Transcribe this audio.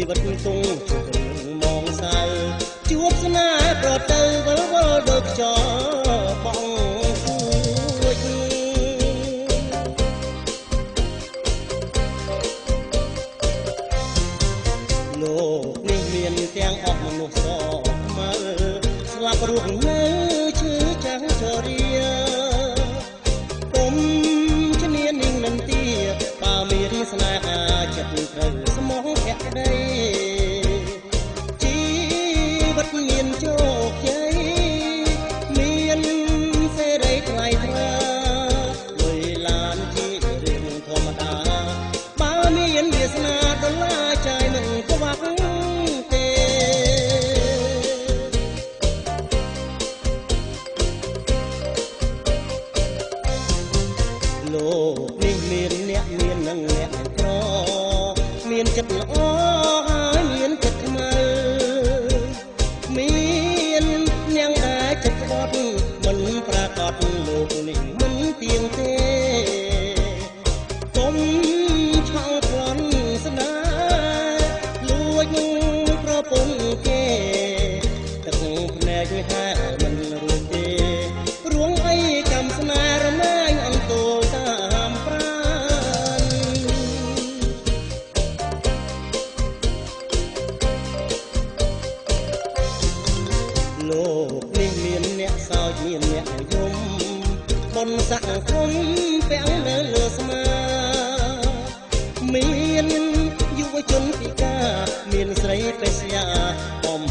ជីវិតគង់ជួបមងសៅជួបស្នេហ៍ប្រទៅវិលវល់ដូចខ្យល់បងគួចលោកនេះមានទាំងអស់មនុស្សសមើស្លាប់រស់នៅឈឺចាំងជរាគុំឈ្នានីងនឹងទាបើមានស្នេហាចិត្តត្រូវស្មោះភក្តីជីវិតមានជោគជ័យមានសេរីថ្លៃថ្លាលុយឡានជារឿងធម្មតាបើមានវាសនាដុល្លារចាយមិនខ្វះទេលោកនេះមានអ្នកមាននឹងអ្នកក្រមានចិត្តល្អហើយមានចិត្តខ្មៅមាននាងដែលចិត្តស្បត់មិនប្រកាសលោកនេះមិនទៀងទេគុំឆောင်းប្លន់ស្នេហ៍លួចប្រពន្ធគេទឹកភ្នែកហែមិនរួចទេរួងអីកំស្នេហ៍រមែងអន្តោតាមប្រានលោកនេះមានអ្នកសោចមានអ្នកយំបុណ្យស័ក្តិគុំពាំងនៅលើស្មាមានយុវជនពិការមានស្រីបេស្យាបំ